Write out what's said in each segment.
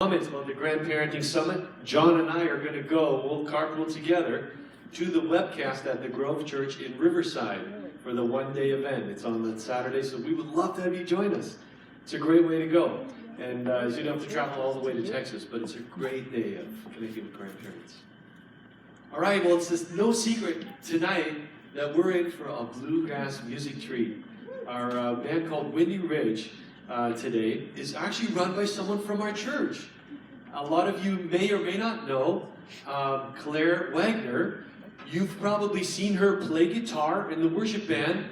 comments about the Grandparenting Summit, John and I are going to go, we'll carpool together to the webcast at the Grove Church in Riverside for the one-day event. It's on that Saturday, so we would love to have you join us. It's a great way to go. And you don't have to travel all the way to Texas, but it's a great day of connecting with grandparents. All right, well, it's just no secret tonight that we're in for a bluegrass music treat. Our band called Windy Ridge today is actually run by someone from our church. A lot of you may or may not know Claire Wagner. You've probably seen her play guitar in the worship band,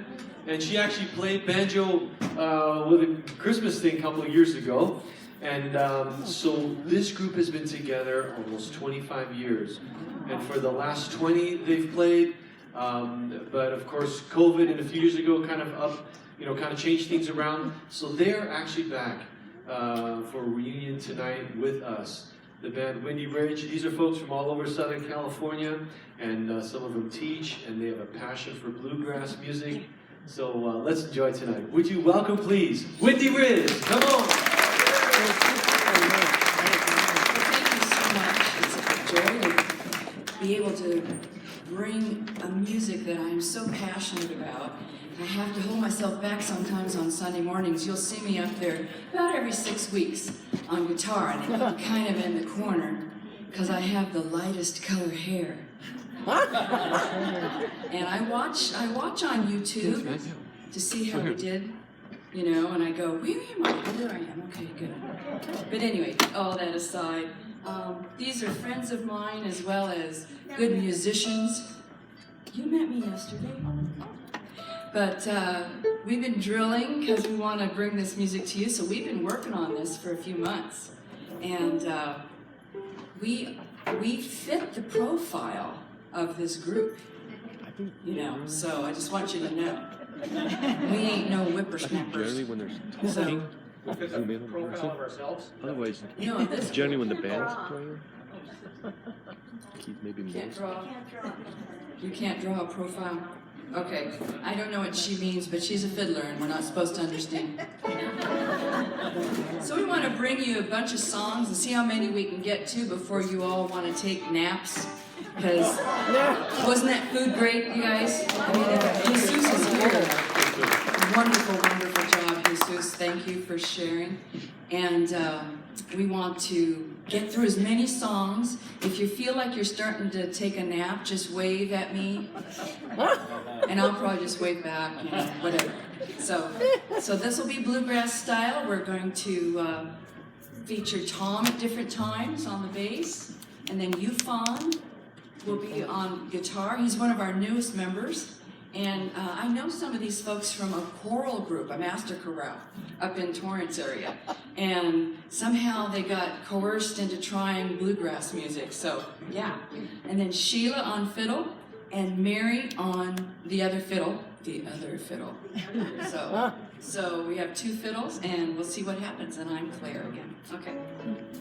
and she actually played banjo with a Christmas thing a couple of years ago. And so this group has been together almost 25 years. And for the last 20, they've played. But of course, COVID and a few years ago kind of changed things around. So they're actually back for a reunion tonight with us. The band Windy Ridge. These are folks from all over Southern California, and some of them teach, and they have a passion for bluegrass music. So let's enjoy tonight. Would you welcome, please, Windy Ridge? Come on! Thank you so much. It's a joy to be able to bring a music that I'm so passionate about. I have to hold myself back sometimes on Sunday mornings. You'll see me up there about every 6 weeks on guitar, and I'm kind of in the corner because I have the lightest color hair. And I watch on YouTube to see how we did, and I go, where am I? There I am. Okay, good. But anyway, all that aside, these are friends of mine as well as good musicians. You met me yesterday. But we've been drilling because we want to bring this music to you, so we've been working on this for a few months. And we fit the profile of this group, so I just want you to know. We ain't no whippersnappers. Generally when they're talking, We fit the profile of ourselves. otherwise, No, this generally when the band's playing, maybe more. You can't draw a profile? Okay, I don't know what she means, but she's a fiddler and we're not supposed to understand. So we want to bring you a bunch of songs and see how many we can get to before you all want to take naps. Because wasn't that food great, you guys? I mean, Jesus is here. Wonderful, wonderful job, Jesus. Thank you for sharing. And we want to get through as many songs. If you feel like you're starting to take a nap, just wave at me. And I'll probably just wave back, whatever. So this will be bluegrass style. We're going to feature Tom at different times on the bass. And then Yufan will be on guitar. He's one of our newest members. And I know some of these folks from a choral group, a master chorale, up in Torrance area. And somehow they got coerced into trying bluegrass music, so yeah. And then Sheila on fiddle, and Mary on the other fiddle. So we have 2 fiddles, and we'll see what happens, and I'm Claire again. Okay,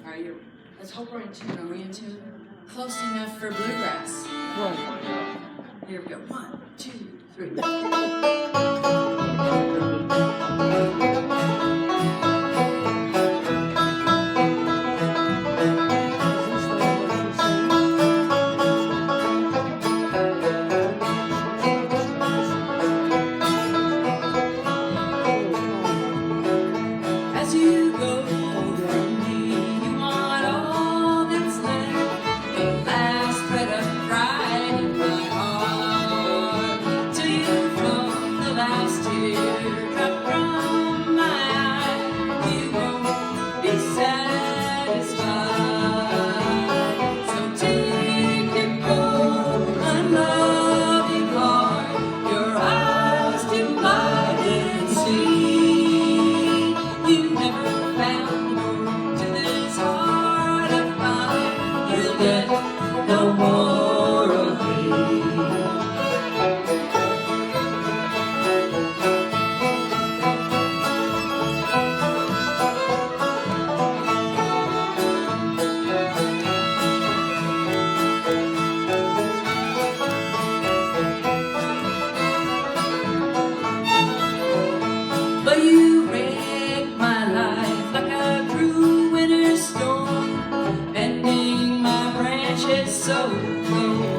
all right, let's hope we're in tune. Are we in tune? Close enough for bluegrass. Right. Here we go. 1, 2, 3. The so cold.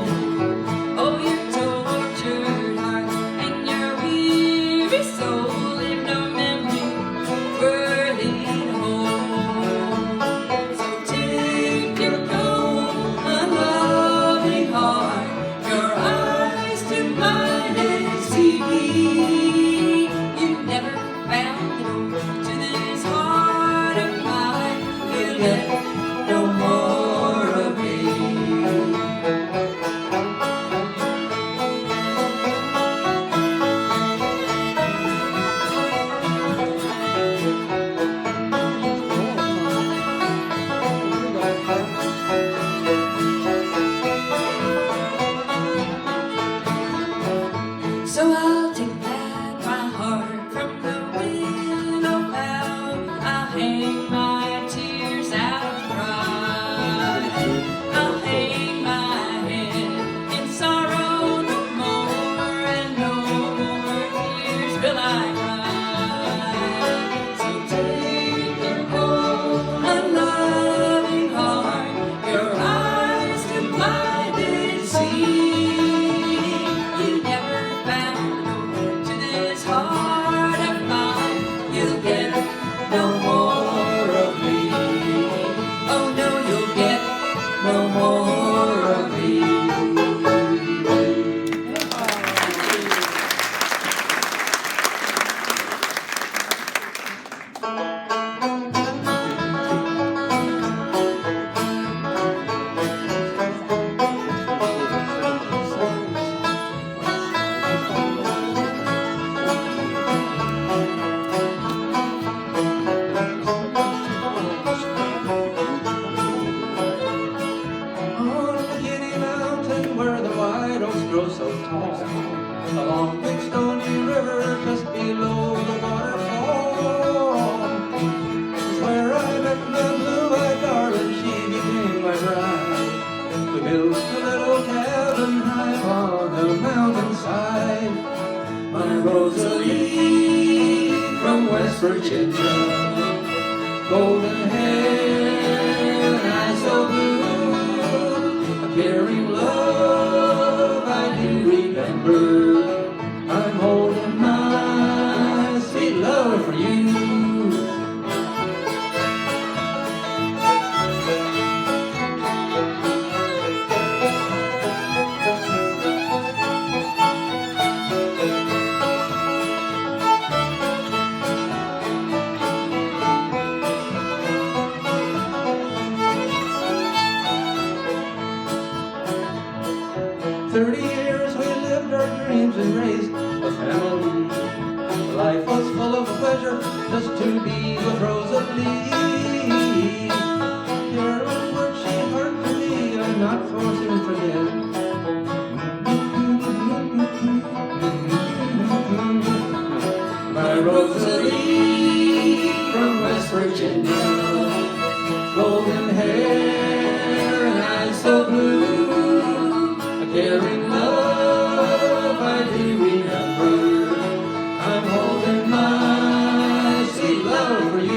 Oh, your tortured heart and your weary soul leave no memory worthy to hold. So take your cold, unloving heart, your eyes to blind and see. You never found the door to this heart of mine. You'll get no more of me. So I'll take back my heart from the willow bough. I'll hang my tears out to dry. I'll hang my head in sorrow no more, and no more tears will I cry. So take your cold, unloving heart, your eyes to blind and see. You never found the door to this heart of mine. You'll get no more of me. Oh no, you'll get no more of me. On the giddy mountain where the white oaks grow so tall, along big stony river just below the waterfall, is where I met the blue-eyed darling. She became my bride. We built a little cabin high on the mountainside. My Rosalie from West Virginia, golden hair and eyes so blue, a caring love I do remember. I'm holding my sweet love for you. 30 years we lived our dreams and raised a family. Life was full of pleasure just to be with Rosalie. Carolyn, would she hurt to me? I'm not forcing to forget. My Rosalie from West Virginia, golden hair and eyes so blue, a caring love I do remember. I'm holding my sweet love for you.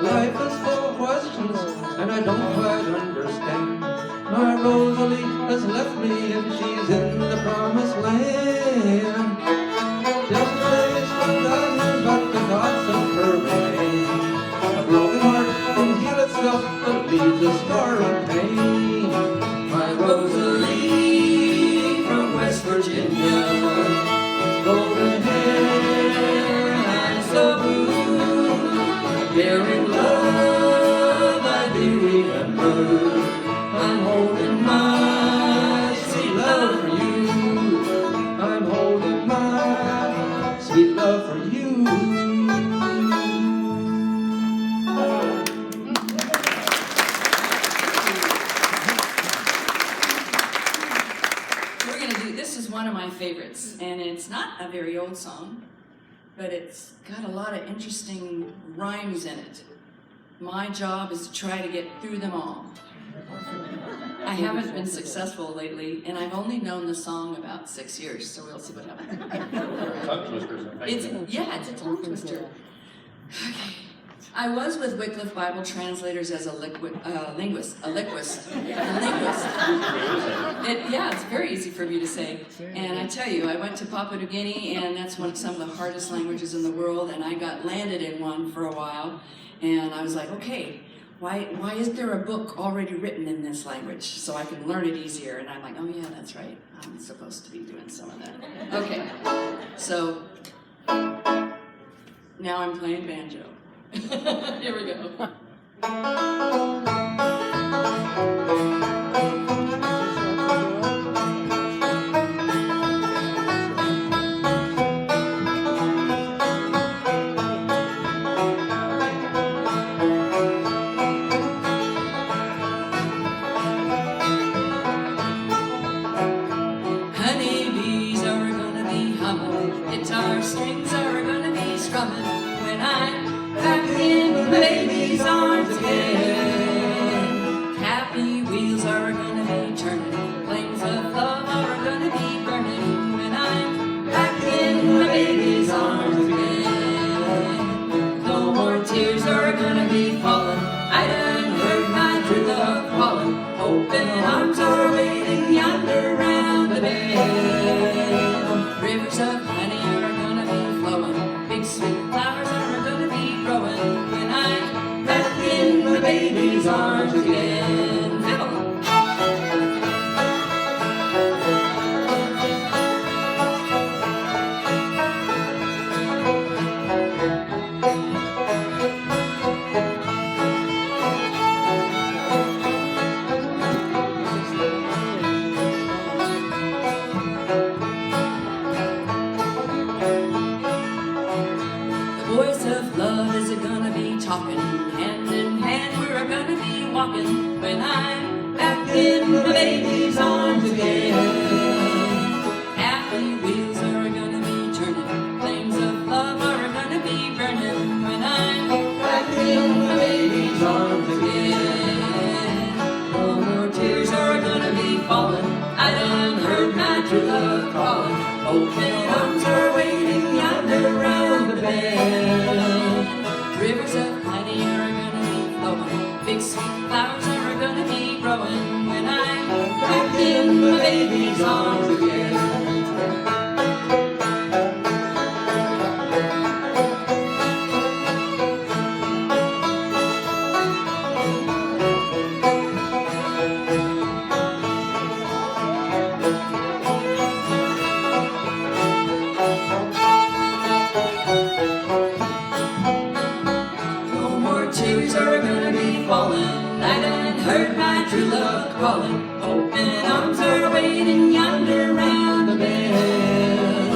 Life is full of questions, and I don't quite understand. My Rosalie has left me, and she's in the promised land. Yesterday's forgotten, but the thoughts of her remain. A broken heart can heal itself, but leaves a scar of pain. My Rosalie from West Virginia, golden hair and eyes so blue, caring love I do remember. I'm holding my sweet love for you. I'm holding my sweet love for you. We're gonna do, this is one of my favorites, and it's not a very old song. but it's got a lot of interesting rhymes in it. My job is to try to get through them all. I haven't been successful lately, and I've only known the song about 6 years, so we'll see what happens. Tongue twisters, I think. It's a tongue twister. Okay. I was with Wycliffe Bible Translators as a linguist. It's very easy for me to say. And I tell you, I went to Papua New Guinea, and that's some of the hardest languages in the world, and I got landed in one for a while, and I was like, okay, why isn't there a book already written in this language so I can learn it easier? And I'm like, oh yeah, that's right. I'm supposed to be doing some of that. Okay, so now I'm playing banjo. Here we go. Honeybees are gonna be humming, guitar strings are gonna be strumming when I'm back in the baby's arms again. Happy wheels are gonna be turning, flames of love are gonna be burning when I'm back in the baby's arms again. No more tears are gonna be falling, I done heard my true love calling. Open arms are waiting yonder round the bend. Rivers of honey are gonna be flowing, big sweet flowers are gonna be growing when I'm back in the baby's arms again. Fiddle. The voice of love is gonna be talking, hand in hand we're gonna be walking when I'm back in the baby's arms again. Happy wheels are gonna be turning, flames of love are gonna be burning when I'm back in the baby's arms again. No more tears are gonna be falling, I done heard my true love calling. Open arms are waiting yonder round the bend. Rivers of honey are gonna be flowing, big sweet flowers are gonna be growing when I'm back in the baby's arms again. No more tears are gonna be falling, I done heard my true love calling. Open arms are waiting yonder round the bend.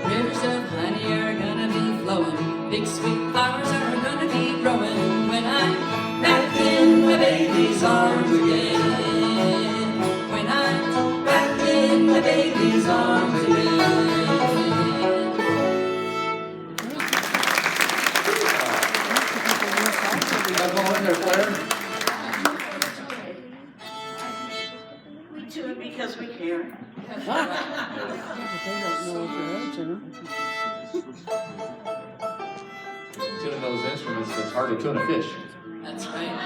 Rivers of honey are gonna be flowing, big sweet flowers are gonna be growing when I'm back in the baby's arms again. When I'm back in the baby's arms again. That's all in there, Claire. We do it because we care. Tuning those instruments, it's hard to tune a fish. That's right.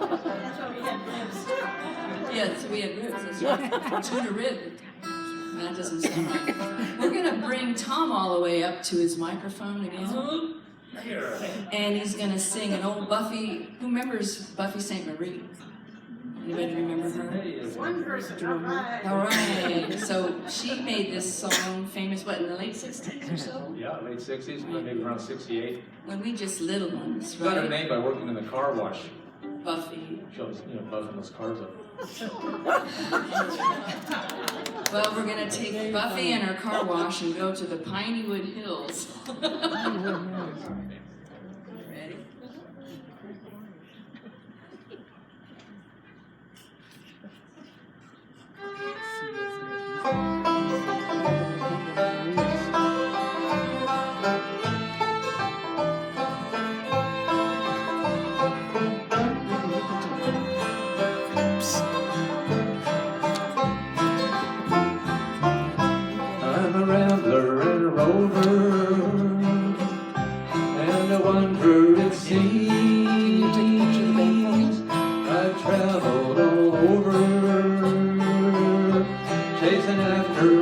That's why we have ribs. Yeah, so we had ribs. That's right. Tuna rib. That doesn't sound right. We're gonna bring Tom all the way up to his microphone again. And he's gonna sing an old Buffy. Who remembers Buffy St. Marie? Anybody remember her? One person, all right. All right. So she made this song famous, what, in the late 60s or so? Yeah, late 60s, maybe around 68. When we just little ones, Got her right? name by working in the car wash. Buffy. She was, buffing those cars up. Well, we're gonna take Buffy and her car wash and go to the Piney Wood Hills. Ready? See,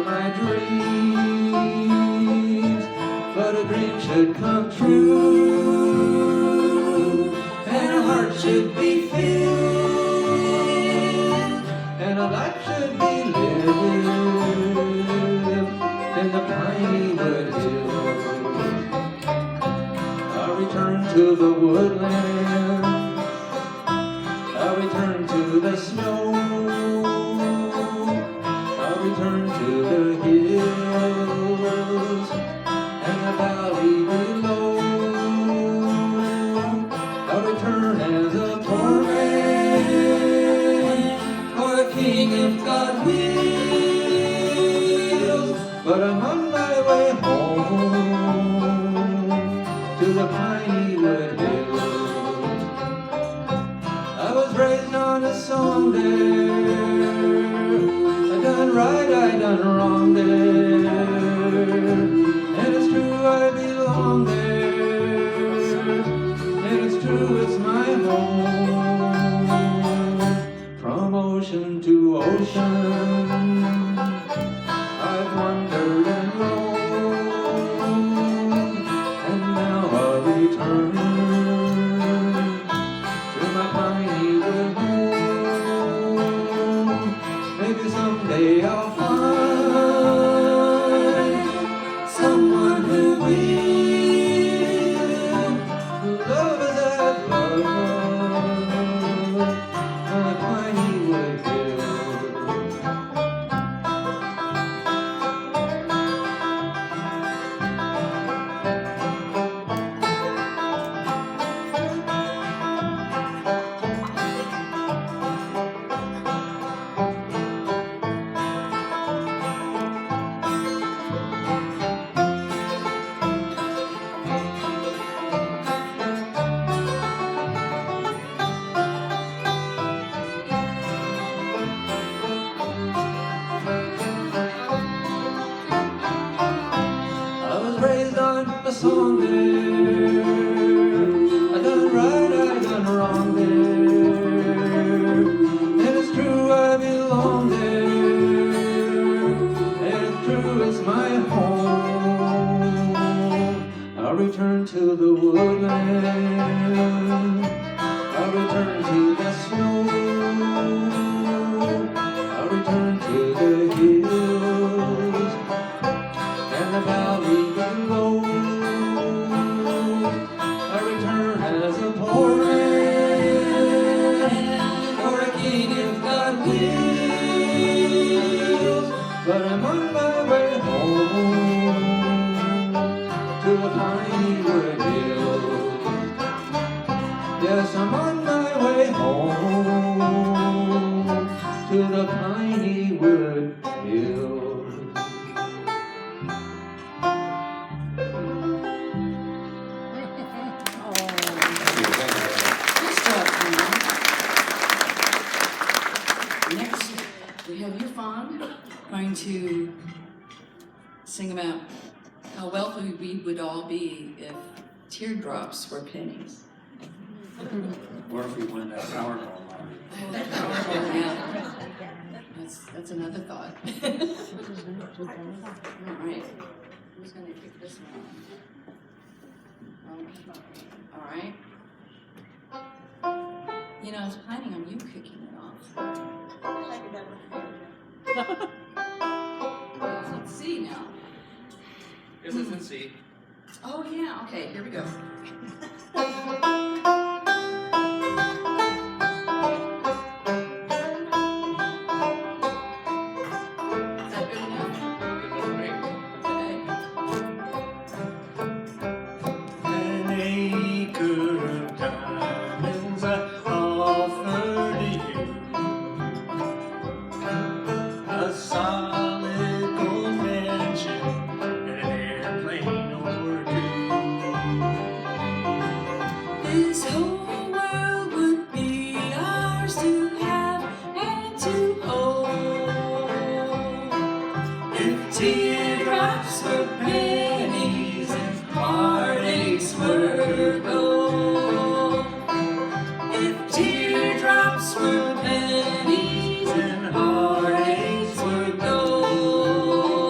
were my dreams, but a dream should come true, and a heart should be filled, and a life should be lived in the piney wood hills. I'll return to the woodland, I'll return to the snow, I'll return to the hills and the valley below. I'll return as a poor man, or a king if God wills, but I'm on my way home to the piney wood hills. I was raised on a song there, I done right, I done wrong there, and it's true I belong there, and it's true it's my home. From ocean to ocean, I've wandered and roamed, and now I'll return to my piney wood home. Maybe someday I'll find someone who will love as I've loved on the piney wood hill. I was raised on a song there, I done right, I done wrong there, and it's true I belong there, and it's true it's my home. I'll return to the woodland, I'll return to the snow, I'll return to the hills and the valley below. I return as a poor man, or a king if God wills, but I'm on my way home to the piney wood hills. Yes, I'm on my way home to the piney wood hills. Good stuff, man. Next, we have you, Fawn, going to sing about how wealthy we would all be if teardrops were pennies. Or if we win that Powerball lottery. Yeah. That's another thought. All right. Who's going to kick this one off? All right. You know, I was planning on you kicking it off. Let's see now. Yes, it's in C. Oh, yeah. Okay, here we go. Is that good enough? Okay. An acre of diamonds I offer to you, a solid gold mansion and an airplane or two. This whole world would be ours to have and to hold. If Teardrops were pennies and heartaches were gold. If teardrops were pennies and heartaches were gold.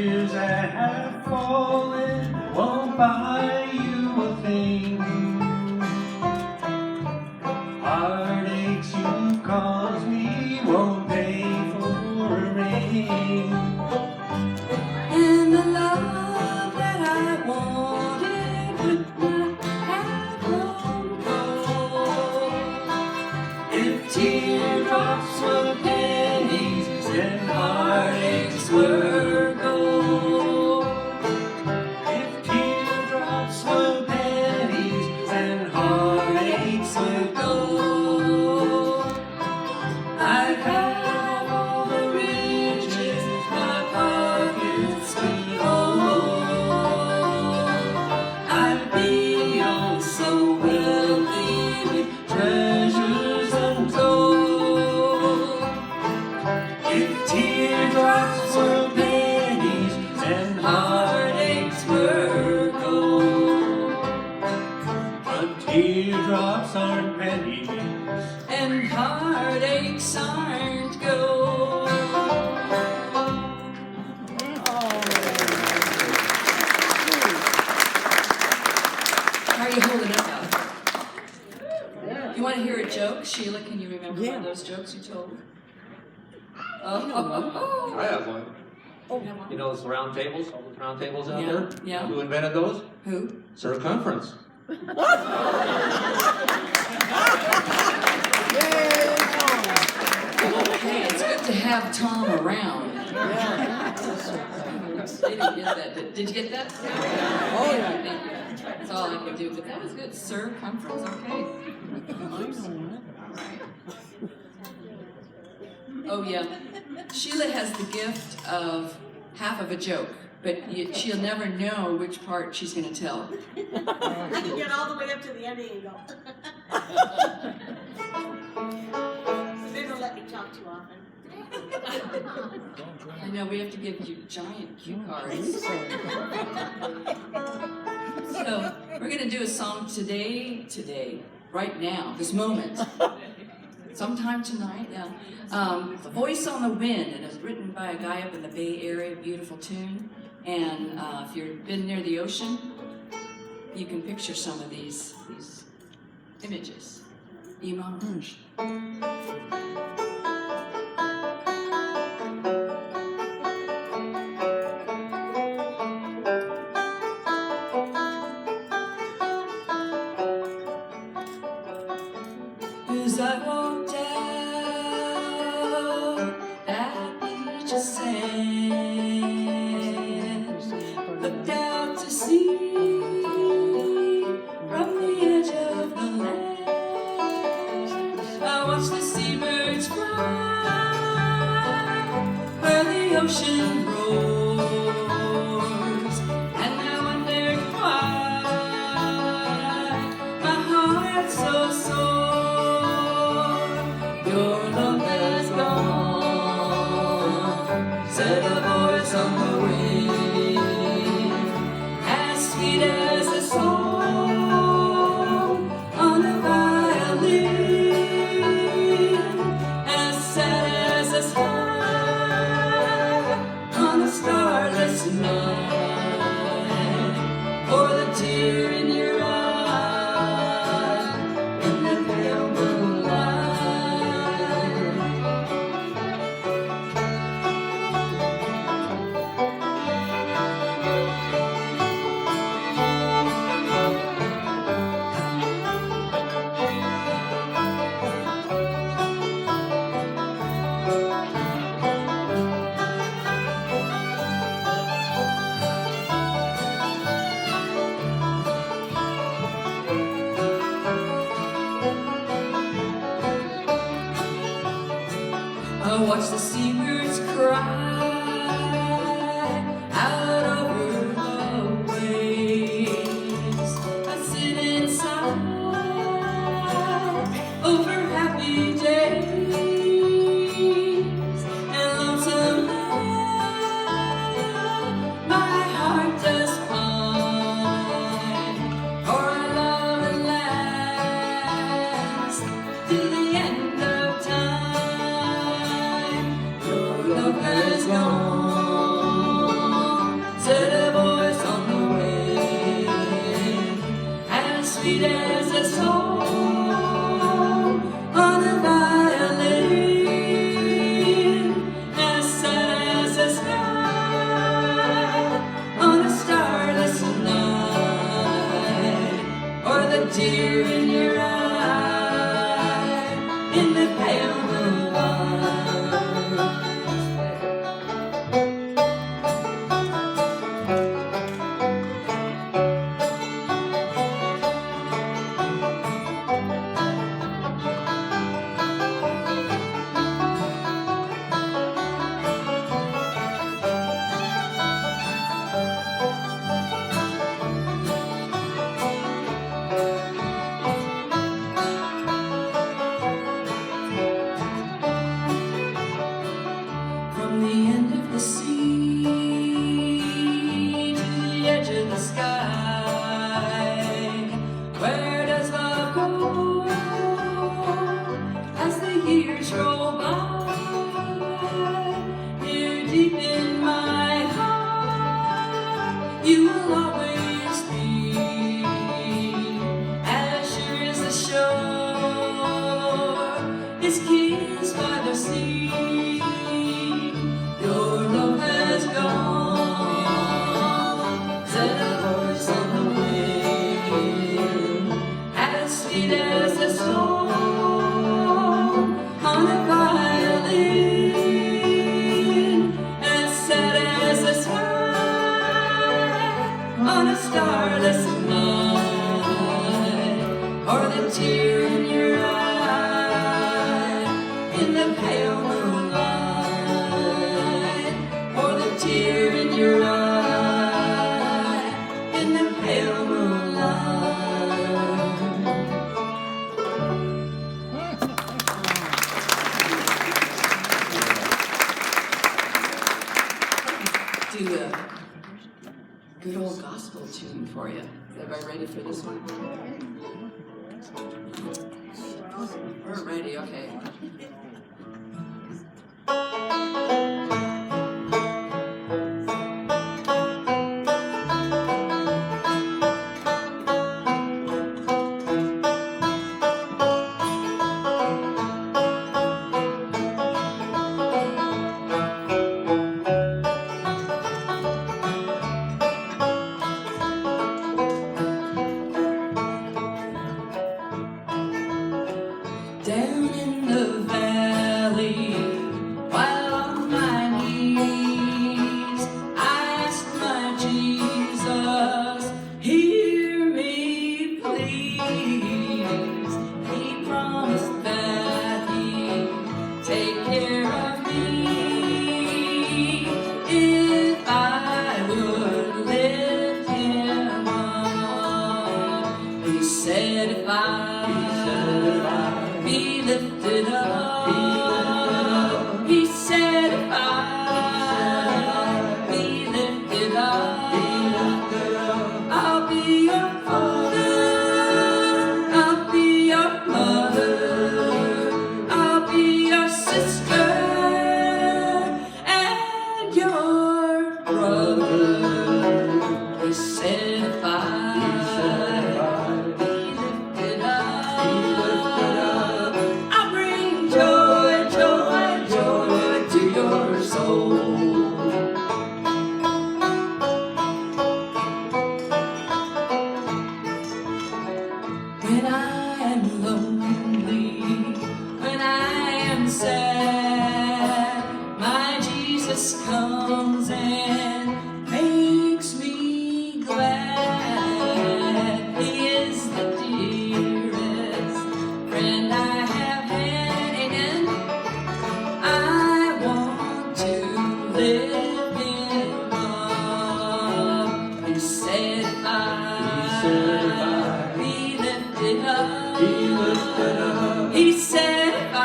tears that have fallen won't buy you a thing. Heartaches you caused me won't pay for a ring. And the love that I wanted would not have come gold. If teardrops were pennies, then heartaches were gold. If teardrops were pennies, then heartaches were gold. I'd have all the riches my pockets could hold. I'd be oh so wealthy with treasures untold. If teardrops were pennies and heartaches were gold. But teardrops aren't pennies And heartaches aren't gold. How are you holding up out? You want to hear a joke? Sheila, can you remember one of those jokes you told? Oh. I have one. You have one? You know those round tables, all those round tables out Yeah, there? yeah. Who invented those? Who? Circumference. Hey, it's good to have Tom around. They didn't get that. Did you get that? Oh, yeah. That's all I could do, but that was good. Circumference, okay. Oh, yeah. Sheila has the gift of half of a joke, but she'll never know which part she's going to tell. I can get all the way up to the ending and go. They don't let me talk too often. I know, we have to give you giant cue cards. So, we're going to do a song today, right now, this moment. Sometime tonight, yeah. Voice on the Wind, and it's written by a guy up in the Bay Area, beautiful tune. And if you've been near the ocean, you can picture some of these images. Image. As I walk down that beach of sand, looked out to sea from the edge of the land. I watched the seabirds fly where the ocean roars, and I wondered why my heart's so sore. Your love has gone, said a voice on the wind, as sweet as a song on a violin, as sad as a sky on a starless night, or the tear in your eye in the pale moonlight. I watch the seabirds cry out over the waves. I sit inside over happy days and lonesome nights. My heart does pine for a love that lasts to the end of time. tear in your eye in the pale moonlight. From the end of the sea to the edge of the sky, where does love go as the years roll by? Here deep in my heart, you will always be as sure as the shore is kissed by the sea. Your love has gone, set a voice on the wind, as sweet as a song on a violin, as sad as a smile on a starless night, or the tear in your eye in the pale moonlight, or the tear in your eye in the pale moonlight. Do a good old gospel tune for you. Is everybody ready for this one? We're ready, okay. Down in the valley, while on my knees, I ask my Jesus, hear me please. He promised that he'd take care of me if I would lift him up. He said if I be lifted up, he said if I be lifted up, I'll be your father, I'll be your mother, I'll be your sister and your brother. He said if I be lifted up, I'll bring joy, joy, joy to your soul. When I am lonely, when I am sad, my Jesus comes and makes me glad. He is the dearest friend I have had, and I want to lift him up. He said if I be lifted up, he said if I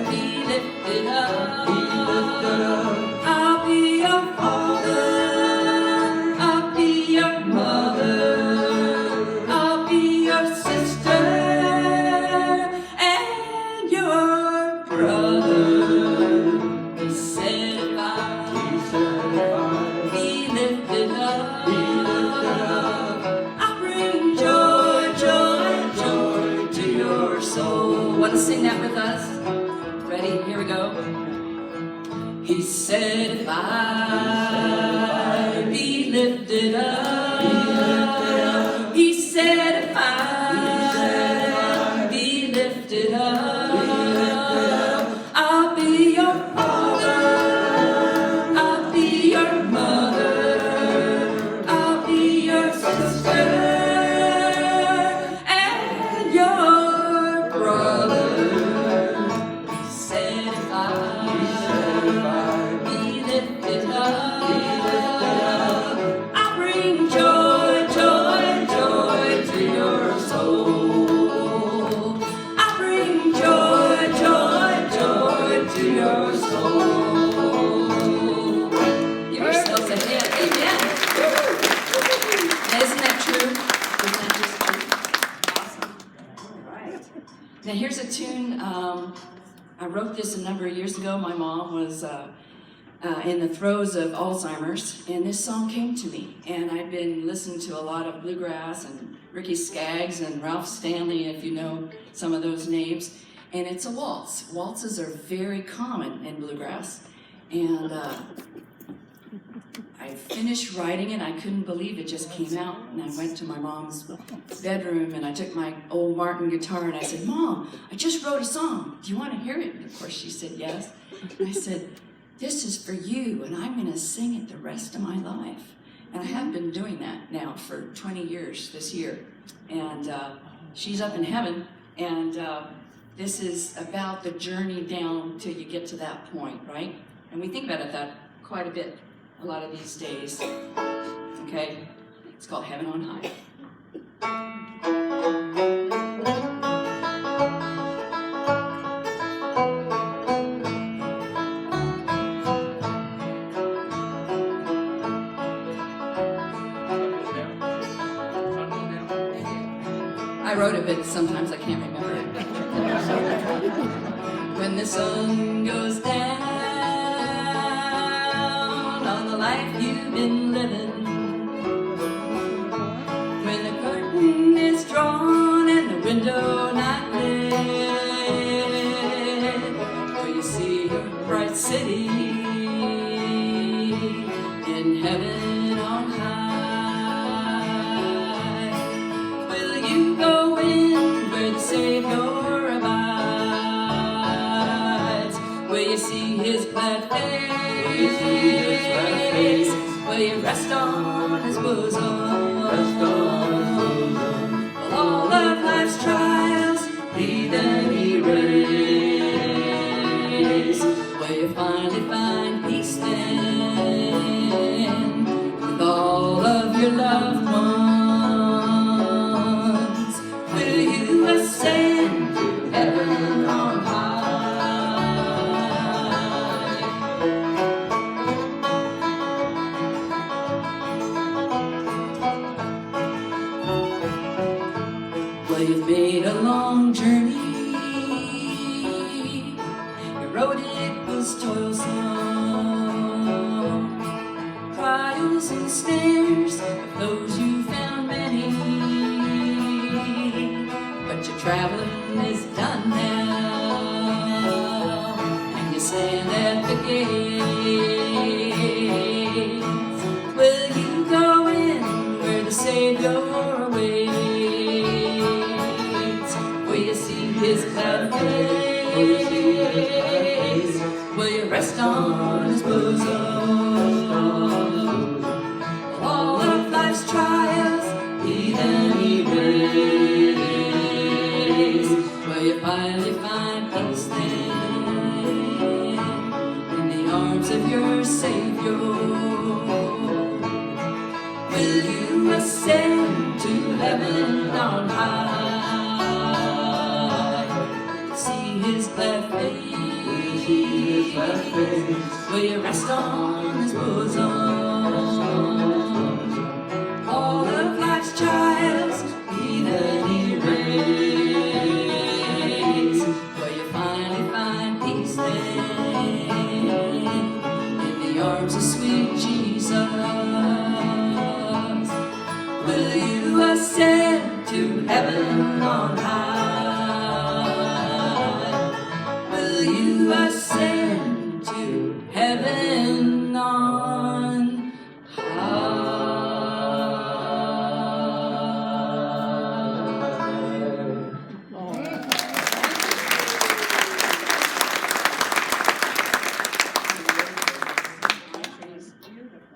be lifted up, I'll be your father, I'll be your mother, I'll be your sister and your brother. He said if I be lifted up, I'll bring joy, joy, joy to your soul. Want to sing that with us? Ready? Here we go. He said if I be lifted up, he said I wrote this a number of years ago. My mom was in the throes of Alzheimer's, and this song came to me. And I'd been listening to a lot of Bluegrass and Ricky Skaggs and Ralph Stanley, if you know some of those names. And it's a waltz. Waltzes are very common in Bluegrass. And I finished writing it. I couldn't believe it just came out. And I went to my mom's bedroom and I took my old Martin guitar and I said, "Mom, I just wrote a song. Do you want to hear it?" And of course she said yes. And I said, "This is for you and I'm going to sing it the rest of my life." And I have been doing that now for 20 years this year. And she's up in heaven. And this is about the journey down till you get to that point, right? And we think about it that quite a bit a lot of these days. Okay? It's called Heaven on High. I wrote it, but sometimes I can't remember it. When the sun goes down on the life you've been living, when the curtain is drawn and the window not lit, will you see your bright city in heaven on high? Will you go in where the Savior abides? Will you see his glad face? Will you rest on his bosom? Will all of life's trials be then erased? Will you finally find peace then with all of your loved ones? Will you ascend to heaven on high? Well, you've made a long journey. Your road, it was toilsome. Trials and snares, of those you found many. But your traveling is done now, and you stand at the gates. Will you go in where the Savior awaits? Will you see his glad face? Will you rest on his bosom? All of life's trials he then erased. Will you finally find peace then in the arms of your Savior? Will you ascend to heaven on high? See his glad face? Will you rest on his bosom? All of life's trials he then erased. Will you finally find peace then in the arms of sweet Jesus? Will you ascend to heaven on high? Will you ascend to heaven on high?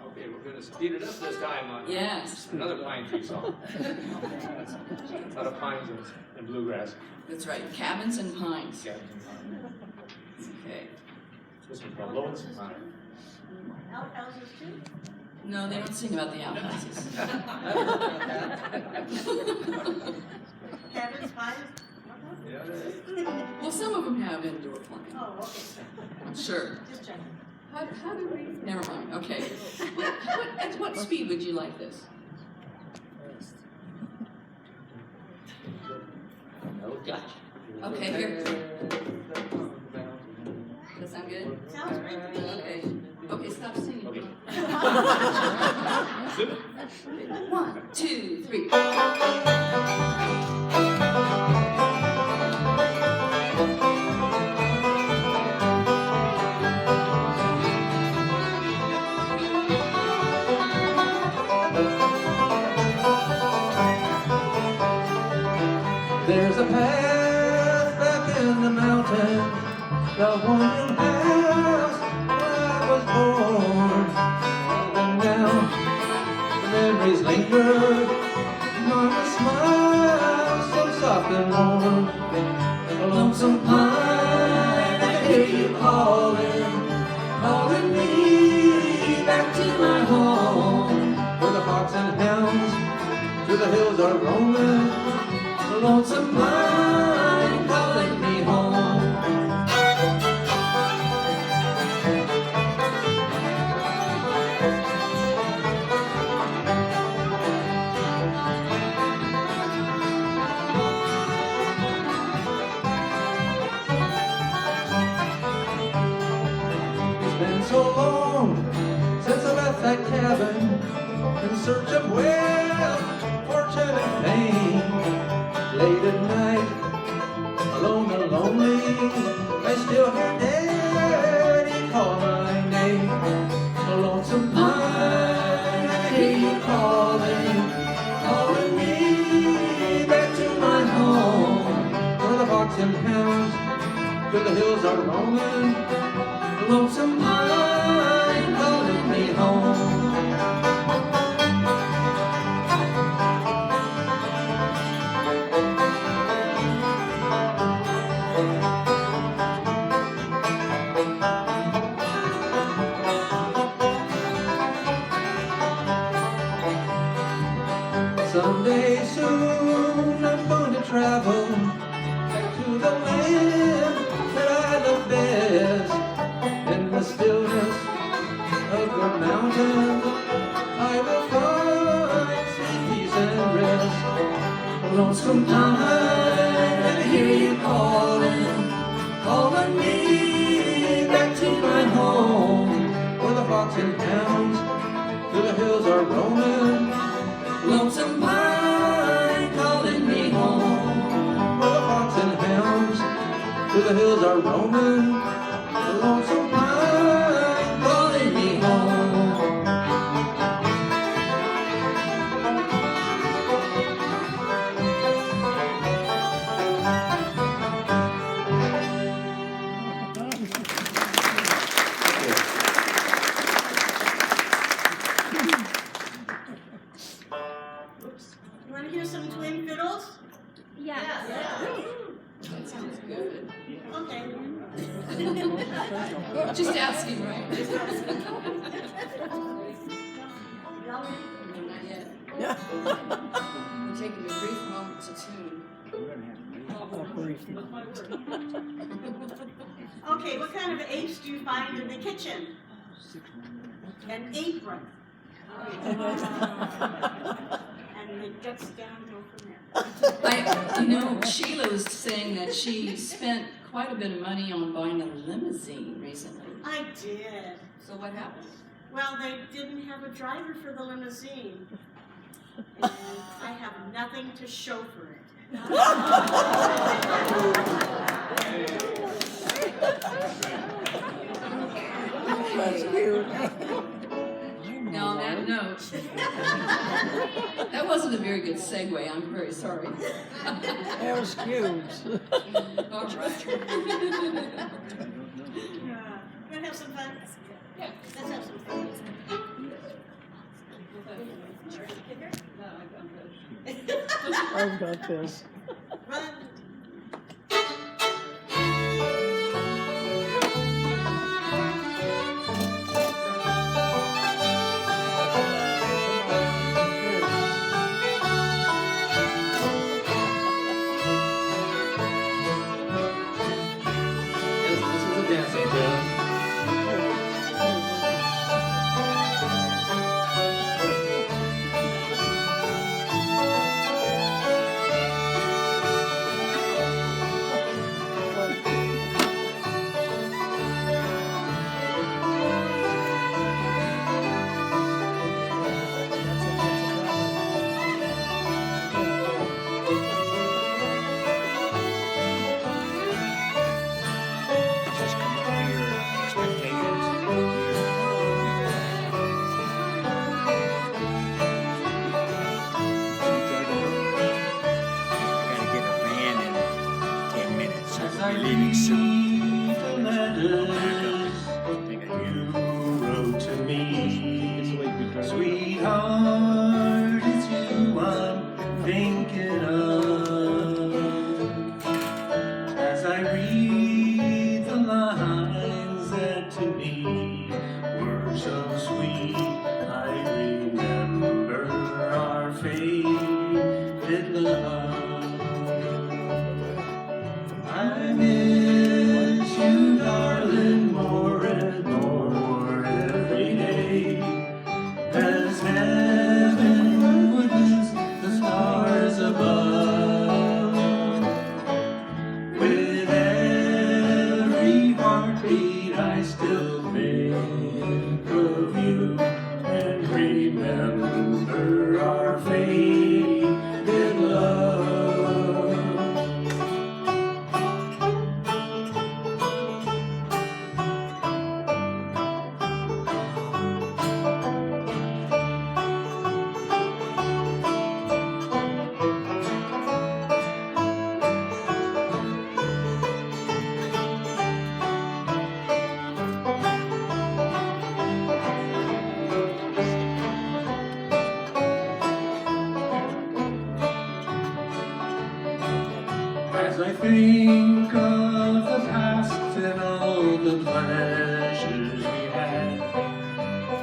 Okay, we're gonna speed it up this time on Yes, another pine tree song. A lot of pines and bluegrass. that's right. Cabins and pines. Cabins and pines. Okay. This one's called Lonesome Pine. Outhouses too? No, they don't sing about the outhouses. Cabins, pines? Well, some of them have indoor plumbing. Oh, okay. I'm sure. Just checking. How do we? Never mind. Okay. At what speed would you like this? Okay, here. Okay. Okay, stop singing. Okay. 1, 2, 3. There's a path back in the mountains, the one house where I was born. And now the memories linger, Mama smiles so soft and warm. A lonesome pine, I hear you calling, calling me back to my home, where the fox and hounds through the hills are roaming. A lonesome pine calling me home. It's been so long since I left that cabin in search of wealth, fortune, and fame. Late at night, alone and lonely, I still hear Daddy call my name. A lonesome pine, I hear you calling, calling me back to my home, where the fox and hounds through the hills are roaming. A lonesome pine calling me home. Someday soon I'm going to travel back to the land that I love best. In the stillness of the mountains, I will find sweet peace and rest. A lonesome pine, I hear you calling, calling me back to my home, where the fox and hounds through the hills are roaming. Lonesome pine calling me home, where the fox and hounds through the hills are roaming. The lonesome pine calling me home. You want to hear some twin fiddles? That sounds good. Okay. Just asking, right? Y'all ready? No, not yet. We're taking a brief moment to tune. Okay, what kind of apes do you find in the kitchen? An apron. And it gets downhill from there. Sheila was saying that she spent quite a bit of money on buying a limousine recently. I did. So what happened? Well, they didn't have a driver for the limousine. And I have nothing to show for it. That's cute. Now on that note, that wasn't a very good segue. I'm very sorry. That was cute. All right. Wanna have some fun? Yeah. Let's have some fun. I've got this. Run. This is a dancing tune. remember our faded love. As I think of the past and all the pleasures we had,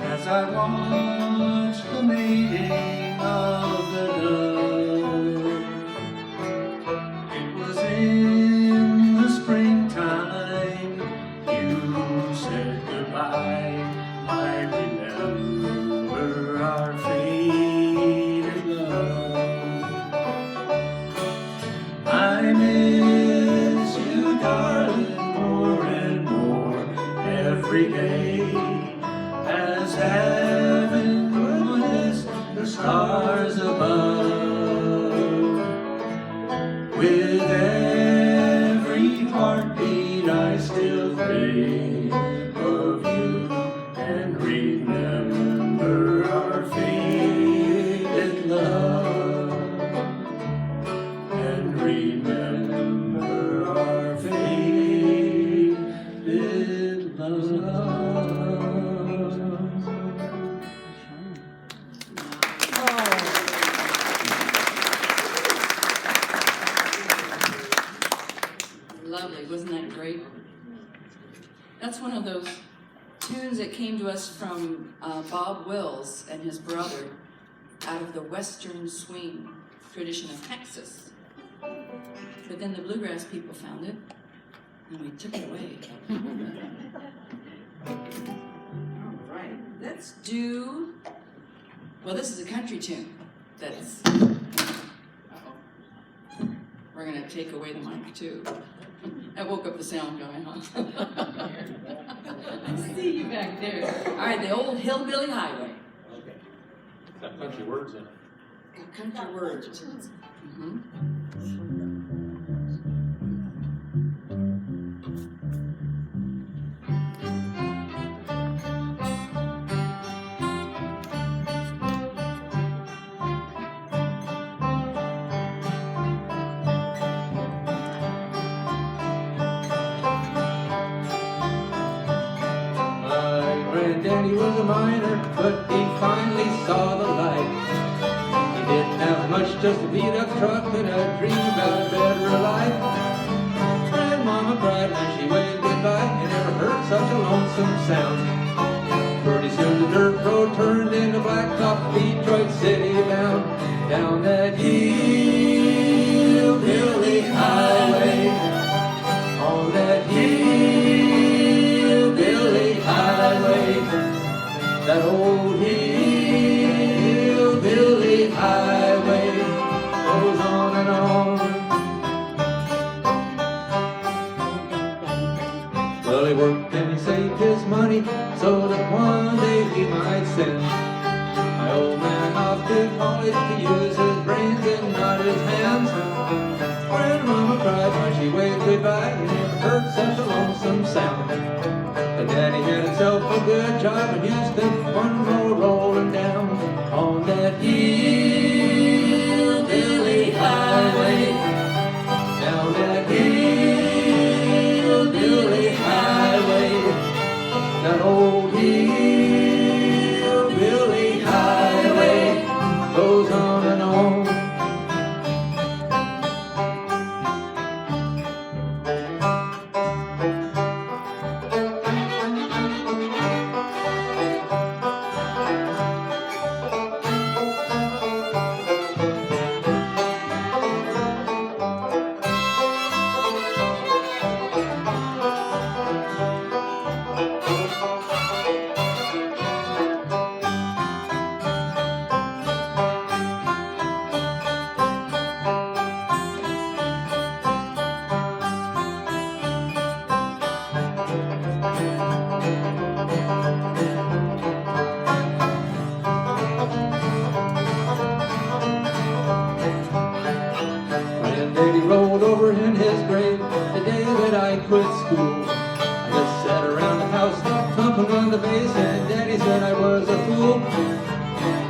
as I watch the mating of the dove, it was in the springtime you said goodbye. I remember our faded love. I miss you, darling, more and more every day, as heaven will miss the stars above. With every heartbeat I still think of you and remember our faded love. And remember our faded love. Lovely, wasn't that great? That's one of those tunes that came to us from Bob Wills and his brother out of the Western swing tradition of Texas. But then the Bluegrass people found it, and we took it away. All right, let's do, well, this is a country tune that's, we're gonna take away the mic too. That woke up the sound going, huh? I see you back there. All right, the old Hillbilly Highway. Okay. Got country words in it. Got country words. Mhm. Granddaddy was a miner, but he finally saw the light. He didn't have much, just a beat-up truck and a dream about a better life. Grandmama cried when she waved goodbye. You never heard such a lonesome sound. Pretty soon the dirt road turned into blacktop, Detroit City bound. Down that hillbilly highway, on that hillbilly highway, that old hillbilly highway goes on and on. Well, he worked and he saved his money so that one day he might send my old man off to college to use his brains and not his hands. Grandmama cried when she waved goodbye. You never heard such a lonesome sound. And Daddy had himself a good job in Houston, one more rolling down on that hillbilly highway. Down that hillbilly highway, that old hillbilly highway goes on and on.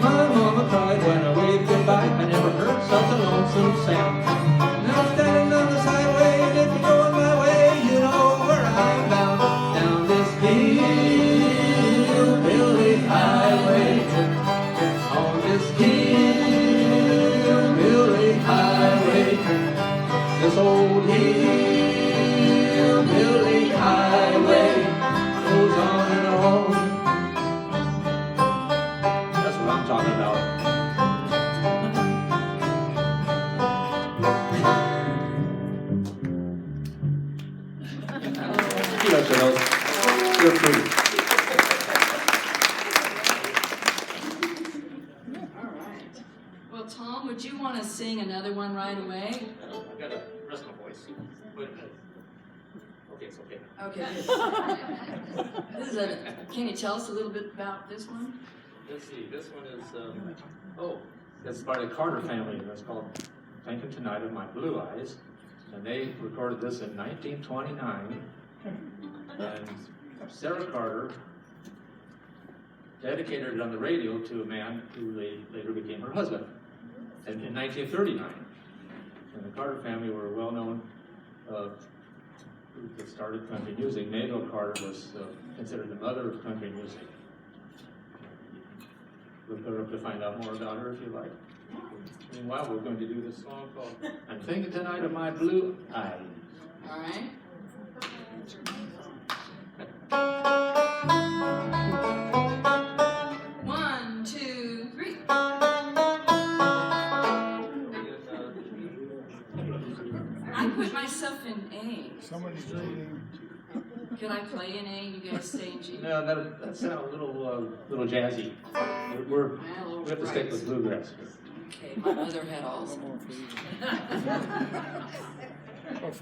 My mama cried when I waved goodbye. I never heard such a lonesome sound. Now standing on this highway, and if you're going my way, you know where I'm bound. Down this hillbilly highway, on this hillbilly highway, this old hillbilly highway goes on and on. That's what I'm talking about. You know, Charles, you're pretty. All right. Well, Tom, would you want to sing another one right away? I've got to rest my voice. Wait a minute. Okay, it's okay. Okay. This is can you tell us a little bit about this one? Let's see, this one is, it's by the Carter family. It's called Thinking Tonight of My Blue Eyes. And they recorded this in 1929. And Sarah Carter dedicated it on the radio to a man who later became her husband in 1939. And the Carter family were a well-known group that started country music. Mabel Carter was considered the mother of country music. Look her up to find out more about her if you like. Meanwhile, we're going to do this song called I'm Thinking Tonight of My Blue Eyes. All right. One, two, three. I put myself in A. Somebody's reading. Can I play in A? You guys stay in G? No, that sounds a little jazzy. We have to stick with bluegrass here. Okay, my mother had also.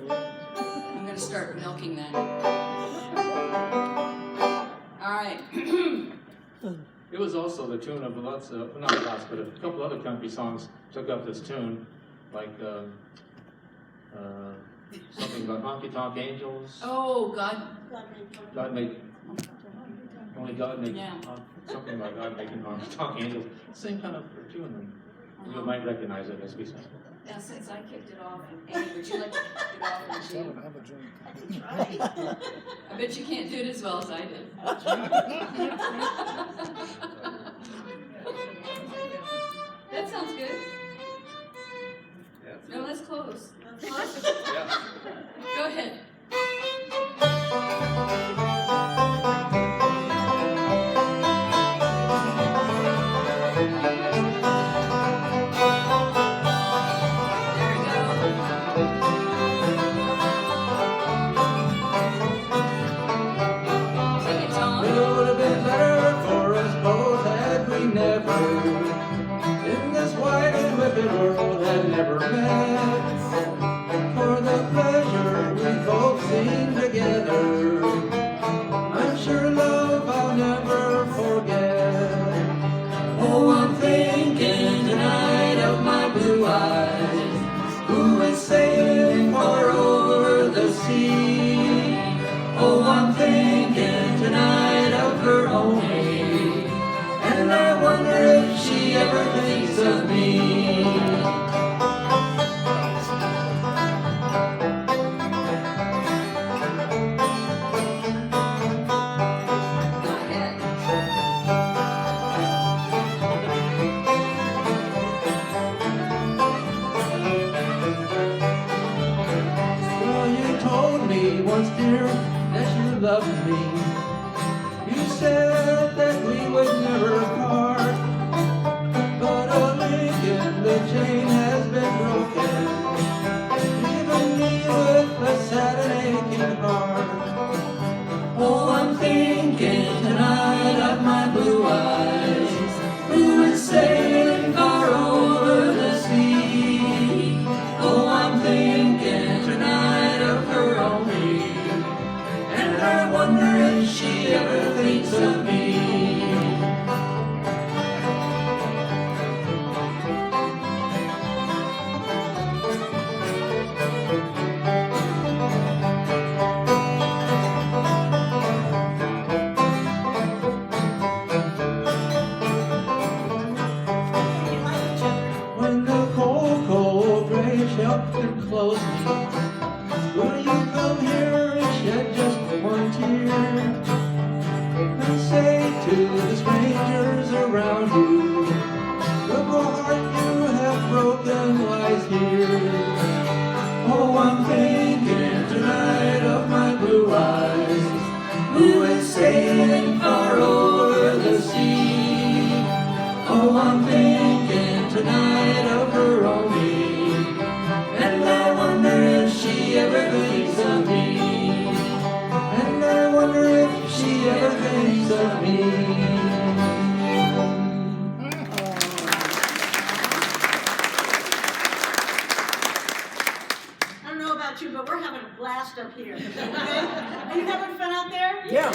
I'm going to start milking that. All right. It was also the tune of lots of, not lots, but a couple other country songs took up this tune, like something about Honky Tonk Angels. Oh, God. God made, only God made, Yeah. something about God making Honky Tonk Angels. Same kind of tune, and you might recognize it as we sing. Now, since I kicked it off in A, would you like to kick it off in G? Have a drink. I bet you can't do it as well as I did. That sounds good. Yeah. No, let's close. Close. Yeah. Go ahead. There we go. Sing it, Tom. It would have been better for us both had we never, in this wide and wicked world, had never met. For the pleasure we both seen together, I'm sure love I'll never forget. Oh, I'm thinking tonight of my blue eyes, who is sailing far over the sea. Oh, I'm thinking tonight of her only, and I wonder if she ever thinks of me. Go ahead. Well, you told me once, dear, that you loved me. You said that we would never part, but a link in the chain has been broken, leaving me with a sad and aching heart. Oh, I'm thinking tonight of my blue eyes, who is sailing far over the sea. Oh, I'm thinking tonight of her only, and I wonder if she ever thinks of me. The heart you have broken lies here. Oh, I'm thinking tonight of my blue eyes, who is sailing far over the sea. Oh, I'm thinking tonight of her only, and I wonder if she ever thinks of me. And I wonder if she ever thinks of me. I don't know about you, but we're having a blast up here. Okay? Are you having fun out there? Yeah.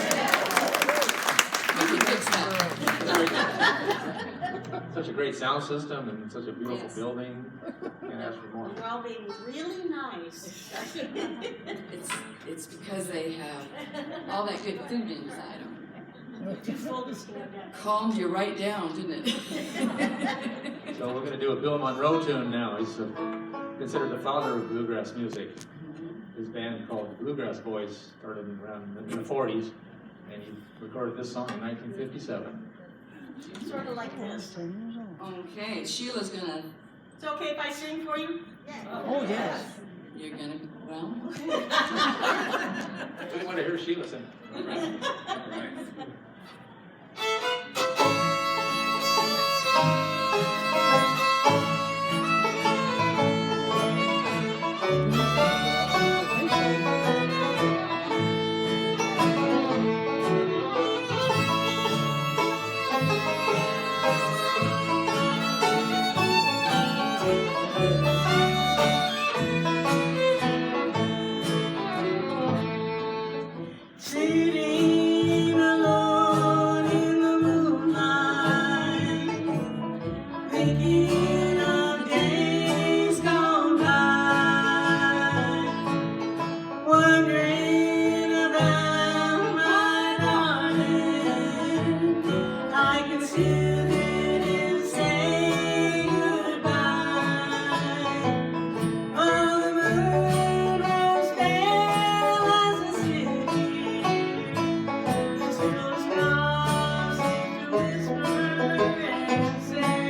We can fix that. Such a great sound system and such a beautiful Yes. building. Can't ask for more. We're all being really nice. It's because they have all that good food inside them. Too full to stand up. Calmed you right down, didn't it? So we're going to do a Bill Monroe tune now. He's considered the father of bluegrass music. His band called the Bluegrass Boys started around in the 40s, and he recorded this song in 1957. Sort of like this. Okay, Sheila's gonna, It's okay if I sing for you? Oh, yes. you're gonna, well, We want to hear Sheila sing. Sitting alone in the moonlight, thinking of days gone by, wondering about my darling. I can still hear him say goodbye. Oh, the moon rose pale as a city. His little stars seem to whisper and say,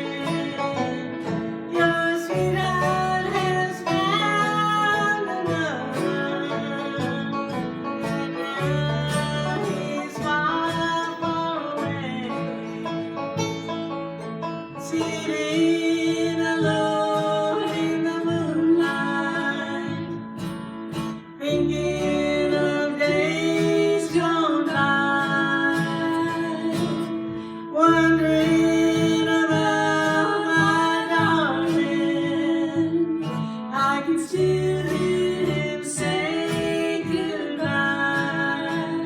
your sweetheart has found another, and now he's far, far away. Sitting alone in the moonlight, thinking of days gone by, wondering about my darling. I can still hear him say goodbye.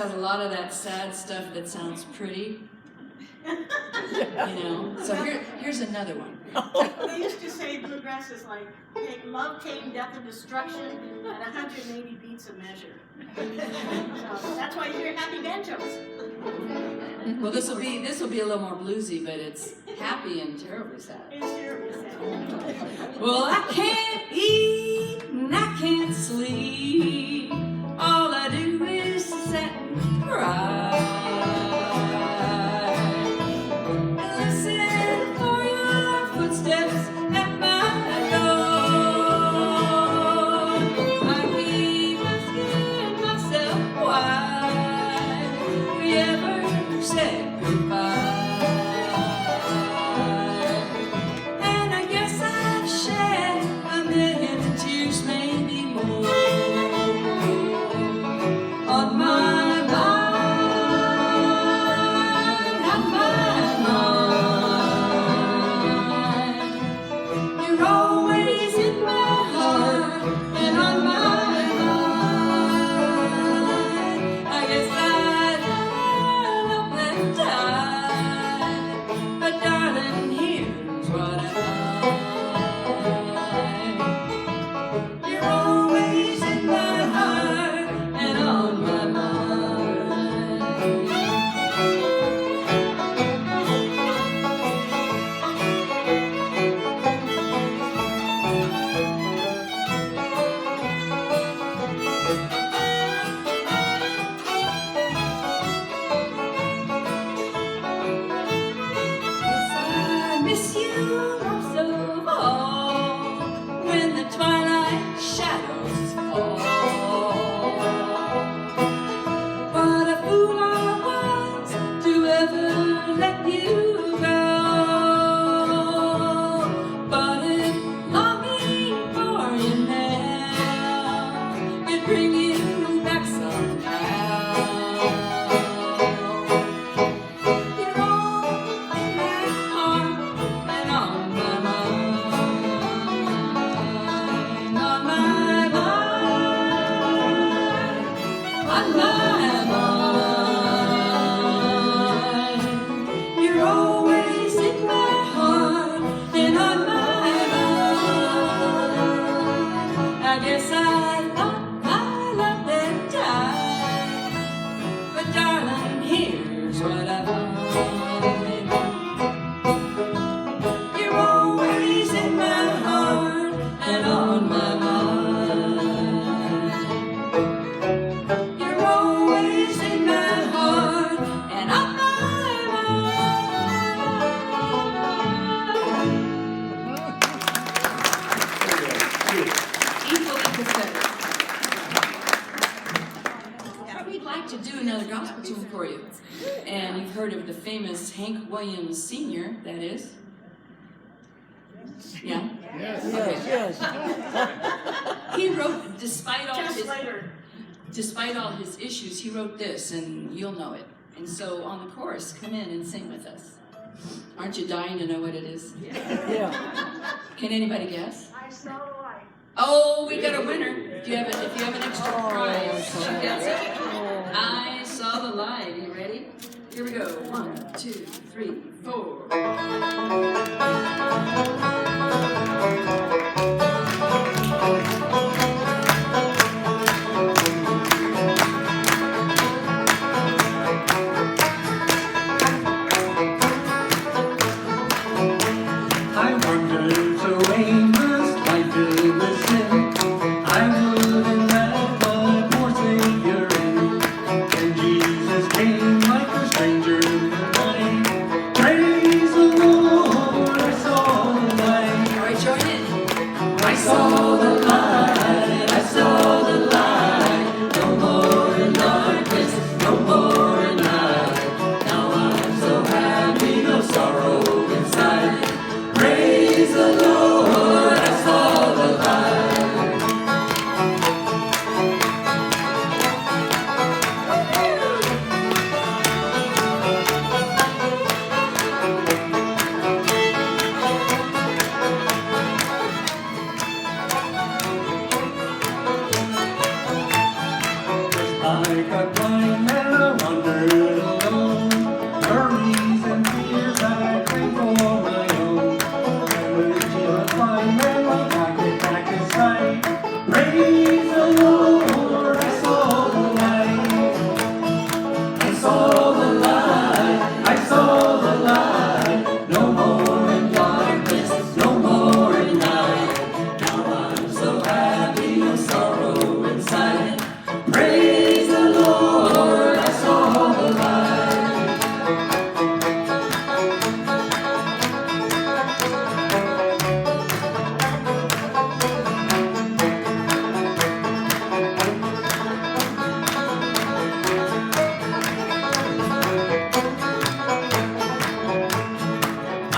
has a lot of that sad stuff that sounds pretty. You know? So here's another one. They used to say bluegrass is like love, pain, death, and destruction at 180 beats a measure. So that's why you hear happy banjos. Well, this will be a little more bluesy, but it's happy and terribly sad. It's terribly sad. Well, I can't eat and I can't sleep. All I do is sit and cry. And listen for your footsteps at my door. I keep asking myself why we ever said goodbye. And I guess I've shed a million tears, maybe more, on my mind, on my mind. You're always in my heart and on my mind. I guess I'd love that time, but darling, here's what I find. You're always in my heart and on my mind. Yes, I miss you most of all when the twilight shadows fall. What a fool I was to ever let you go. But in longing for you now, it bring you back somehow. You're all in my heart and on my mind, on my mind, on my mind. You're always in my heart and on my mind. I guess I thought I loved that time, but darling, here's what I find. You're always in my heart and on my mind. You're always in my heart and on my mind. Equally pathetic. We'd like to do another gospel tune for you. And you've heard of the famous Hank Williams Sr., that is? Yeah? Yes, yes. He wrote, despite all Just his later. issues, he wrote this, and you'll know it. And so on the chorus, come in and sing with us. Aren't you dying to know what it is? Yeah. Can anybody guess? I saw the light. Oh, we got a winner. If you have an extra prize, she gets it. I saw the light. You ready? Here we go. 1, 2, 3, 4. I wonder so aimless life to listen. I wouldn't let my poor Savior in. And Jesus came like a stranger in the night. Praise the Lord, I saw the light. All right, join in. I saw the light, I saw the light. No more in darkness, no more in night. Now I'm so happy, no sorrow inside. Praise the Lord, I saw the light.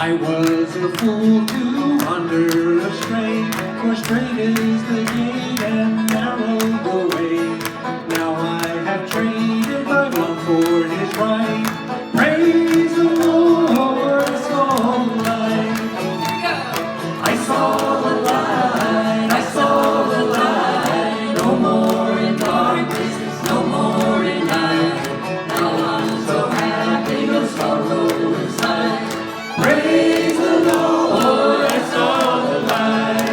I was a fool to wander astray, for straight is the gate and narrow the way. Now I have traded my wrong for his right. Praise the Lord, I saw the light. I saw the light, I saw the light. No more in darkness, no more in night. Now I'm so happy, no sorrow inside. Praise the Lord, I saw the light.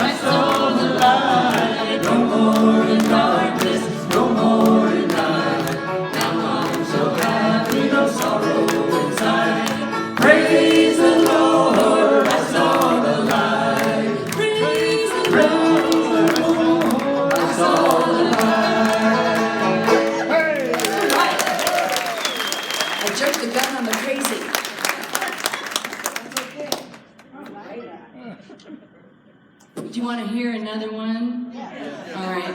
I saw the light. No more in darkness, no more in night. Now I'm so happy, no sorrow inside. Praise the Lord, I saw the light. Praise the Lord, I saw the light. I jerked the gun on the crazy. Do you want to hear another one? All right.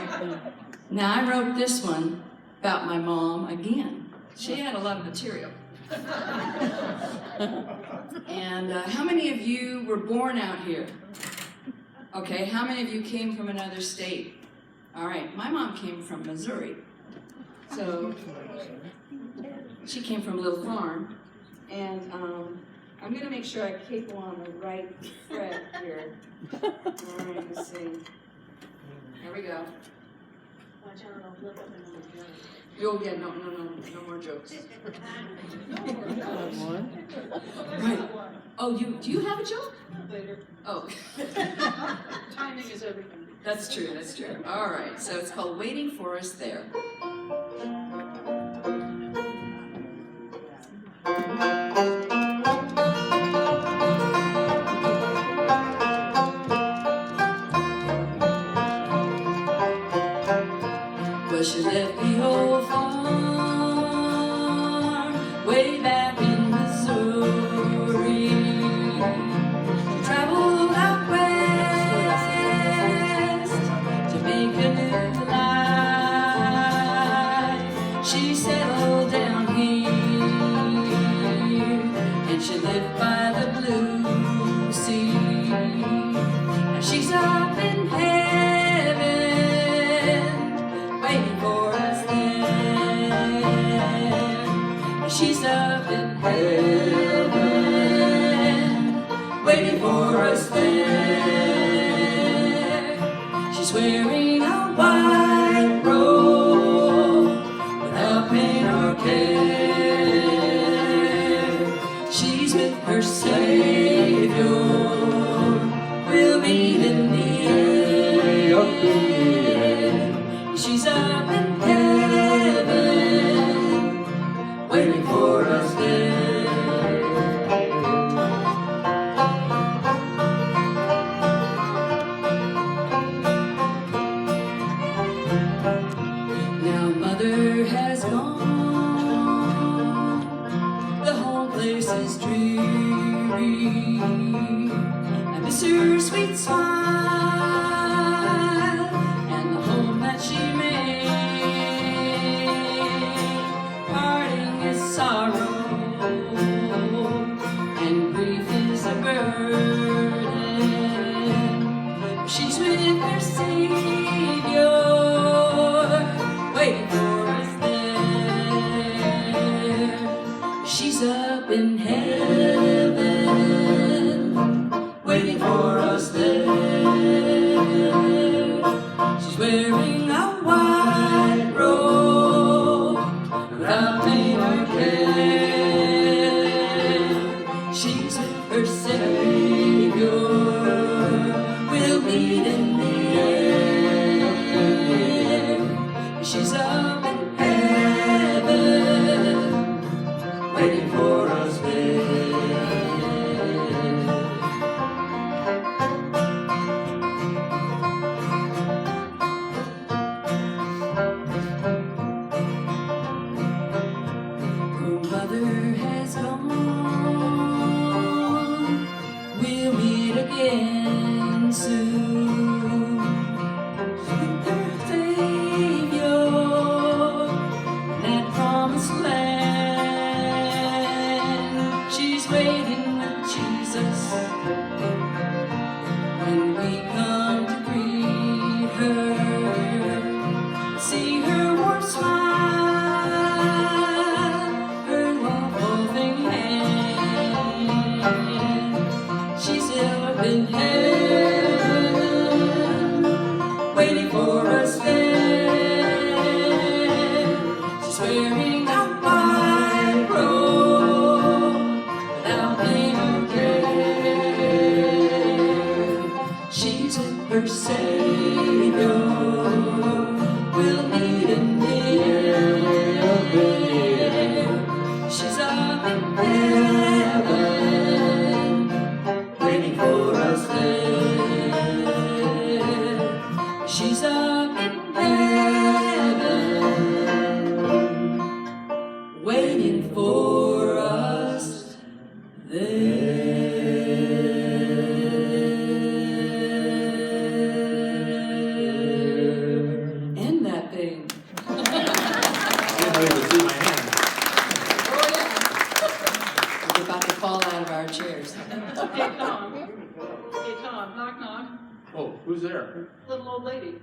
Now I wrote this one about my mom again. She had a lot of material. And how many of you were born out here? Okay, how many of you came from another state? All right, my mom came from Missouri. So she came from a little farm. And I'm going to make sure I keep on the right thread here. All right, let's see. Here we go. Watch out, I'll flip up another joke. Oh, yeah, no more jokes. Right. Oh, do you have a joke? Later. Oh. Timing is everything. That's true, that's true. All right, so it's called Waiting for Us There. Well, she left the old farm way back in Missouri. Traveled out west to make a new life. She settled down here and she lived by the blue sea. Now she's up in heaven waiting for us there. She's up in heaven waiting for us there. She's wearing a white robe without pain or care. She's with her Savior. We'll meet in the air. She's up in heaven waiting for us there. Now mother has gone, the whole place is dreary. I miss her sweet smile and the home that she made. Parting is sorrow and grief is a burden. She's with her Savior waiting for us there. She's up in heaven waiting for us there. She's wearing a white robe without pain or care. She's with her Savior. We'll meet in the air. She's up in heaven waiting for us there. smile, her love-loving hand. She's up in heaven, waiting for us there. She's wearing a white robe without name or care. She's with her Savior, will meet him there. She's up in heaven, waiting for us there. She's up in heaven, waiting for us there. End that thing. Didn't know you could see my hand. Oh, yeah. We're about to fall out of our chairs. Hey, Tom, knock, knock. Oh, who's there? Little old lady.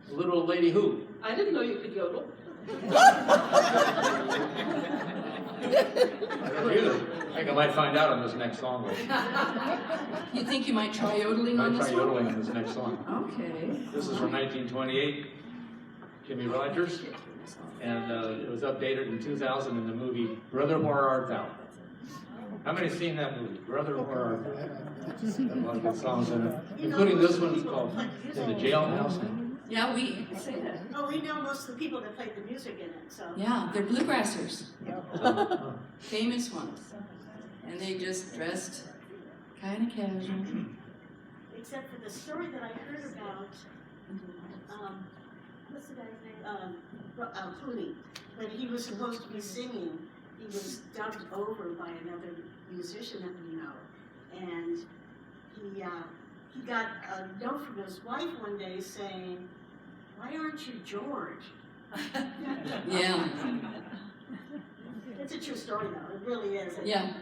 Little old lady who? I didn't know you could yodel. I don't either. I think I might find out on this next song. You think you might try yodeling I on might this try one? yodeling on this next song. Okay. This is from 1928, Jimmy Rogers, and it was updated in 2000 in the movie Brother, Where Art Thou? How many have seen that movie, Brother, Where Art Thou? A lot of good songs in it, including this one. It's called In the Jailhouse. Yeah, we say that. Oh, we know most of the people that played the music in it, so. Yeah, they're bluegrassers, famous ones. And they just dressed kind of casual. Except for the story that I heard about, what's the guy's name? Clooney. When he was supposed to be singing, he was dubbed over by another musician that we know. And he got a note from his wife one day saying, "Why aren't you George?" Yeah, It's a true story though, it really is. yeah,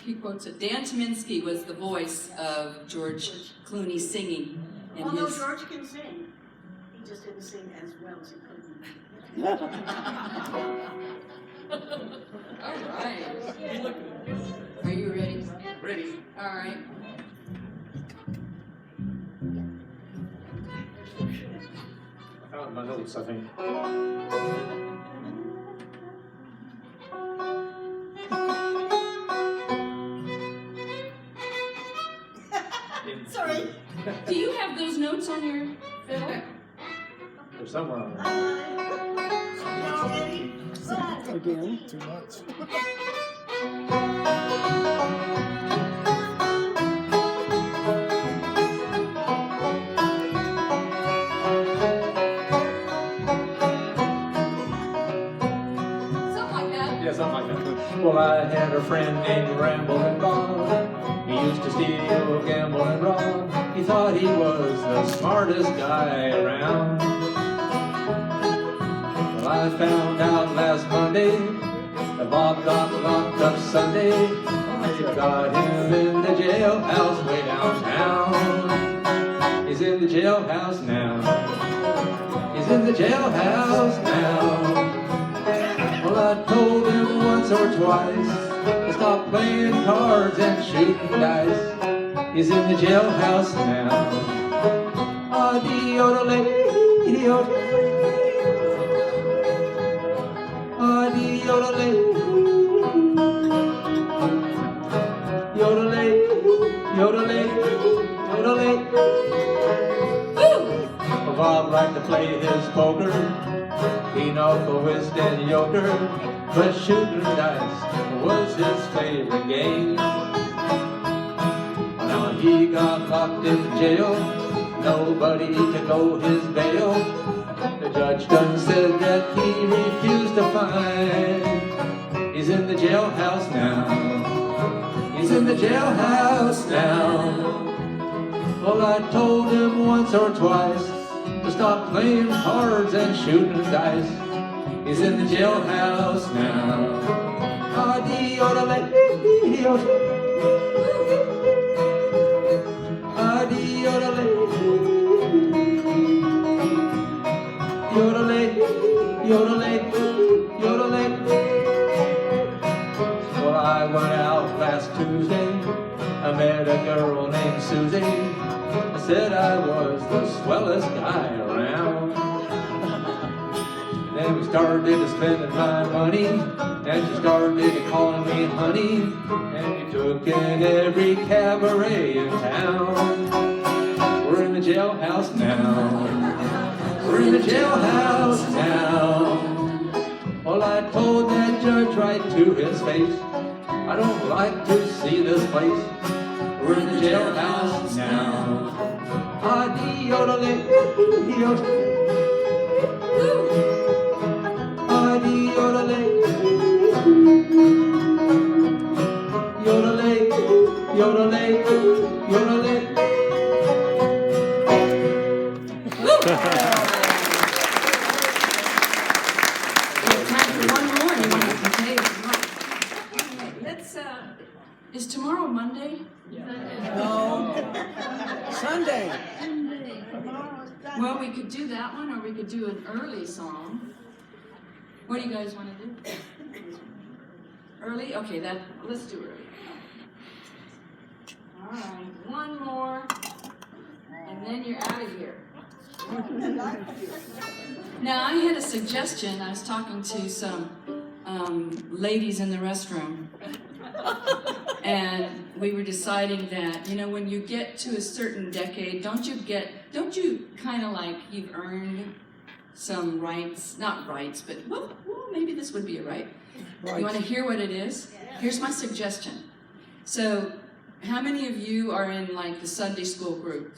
he quotes it. Dan Tyminski was the voice of George Clooney singing in Although his... George can sing, he just didn't sing as well as he could. All right. Are you ready? Ready? All right. I found my notes, I think. Sorry. Do you have those notes on your fiddle? They're somewhere on there. No, Eddie. Again, too much. Something like that. Yeah, something like that. Well, I had a friend named Ramblin' Bob. He used to steal, gamble, and rob. He thought he was the smartest guy around. Well, I found out last Monday that Bob got locked up Sunday. They got him in the jailhouse way downtown. He's in the jailhouse now. He's in the jailhouse now. Well, I told him once or twice to stop playing cards and shooting dice. He's in the jailhouse now. Adi-yodelay, adi-yodelay, yodelay, yodelay, yodelay. Bob liked to play his poker, pinochle, whist, and euchre, but shooting dice was his favorite game. Now he got locked in jail, nobody to go his bail. The judge done said that he refused to find. He's in the jailhouse now. He's in the jailhouse now. Well, I told him once or twice to stop playing cards and shooting dice. He's in the jailhouse now. Adi-yodelay, adi-yodelay, yodelay, yodelay, yodelay. Well, I went out last Tuesday. I met a girl named Susie. I said I was the swellest guy around. Then we started spending my money, and she started calling me honey, and we took in every cabaret in town. We're in the jailhouse now. We're in the jailhouse now. Well, I told that judge right to his face, I don't like to see this place. We're in the jailhouse now. Adi-yodelay, yodelay. Adi-yodelay, yodelay, yodelay, yodelay. Time for one more. You want to play if you want. Okay, let's. Is tomorrow Monday? No. Sunday. Well, we could do that one, or we could do an early song. What do you guys want to do? Early? Okay, let's do early. All right, one more, and then you're out of here. Now, I had a suggestion. I was talking to some ladies in the restroom, and we were deciding that, when you get to a certain decade, don't you kind of like you've earned some rights, not rights, but well, maybe this would be a right. You want to hear what it is? Here's my suggestion. So, how many of you are in like the Sunday school group,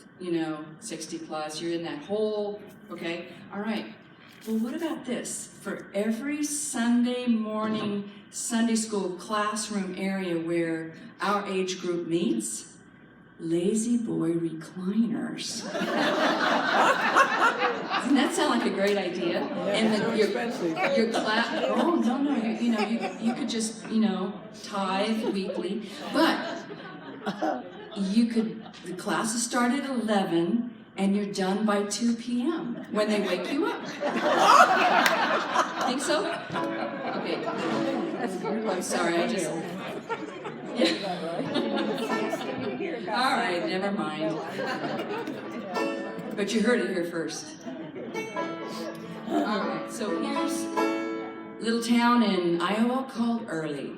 60 plus, you're in that whole, okay? All right. Well, what about this? For every Sunday morning Sunday school classroom area where our age group meets, lazy boy recliners. Doesn't that sound like a great idea? Yeah, And your class. Oh no, you could just tithe weekly, but the classes start at 11 and you're done by 2 p.m. when they wake you up. Think so? Okay. I'm sorry, I just. Yeah. All right, never mind. But you heard it here first. All right, so here's a little town in Iowa called Early.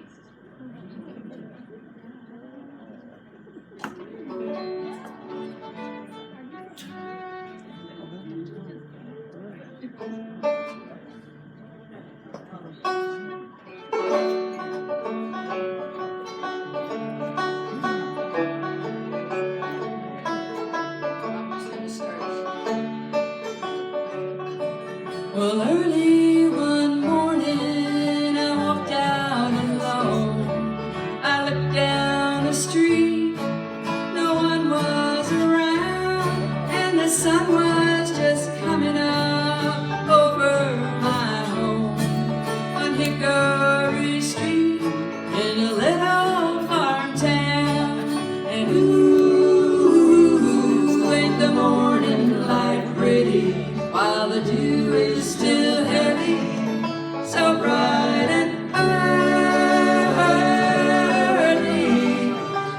Well, early one morning I walked out alone. I looked down the street, no one was around, and the sun was just coming up over my home on Hickory Street in a little farm town. And ooh, ain't the morning light pretty while the dew is still heavy, so bright and early.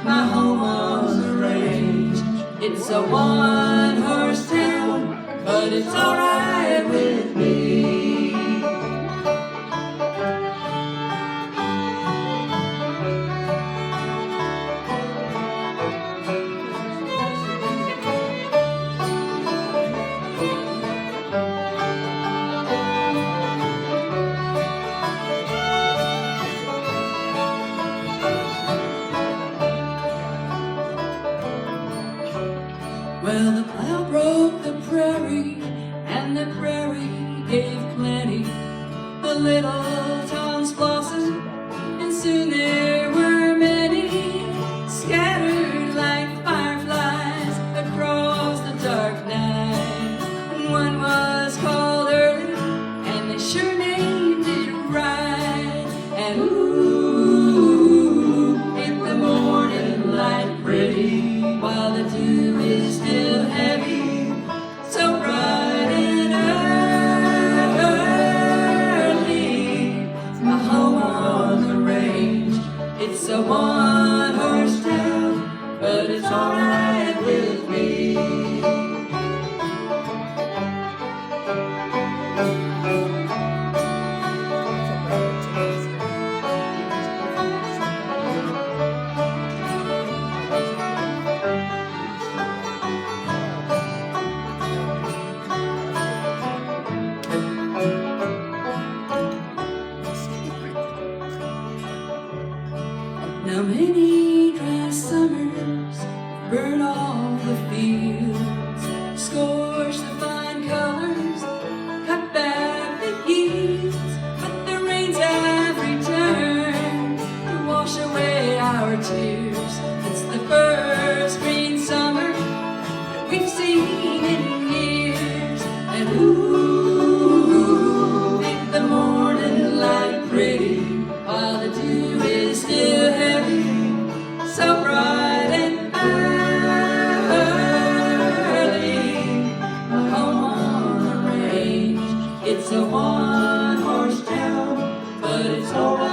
My home on the range, it's a one-horse town, but it's alright with me. Well, the plow broke the prairie, and the prairie gave plenty. The little towns blossomed, and soon there were many, scattered like fireflies across the dark night. And one was called Early, and they sure named it right. And ooh, ain't the morning light pretty while the dew is still heavy, so bright and many dry summers burn all the fields, scorch the fine colors, cut back the yields, but the rains have returned to wash away our tears. It's the first green summer that we've seen in years, and ooh, make the morning light pretty while the dew is still heavy, so bright and early. A home on the range, it's a one-horse town, but it's alright.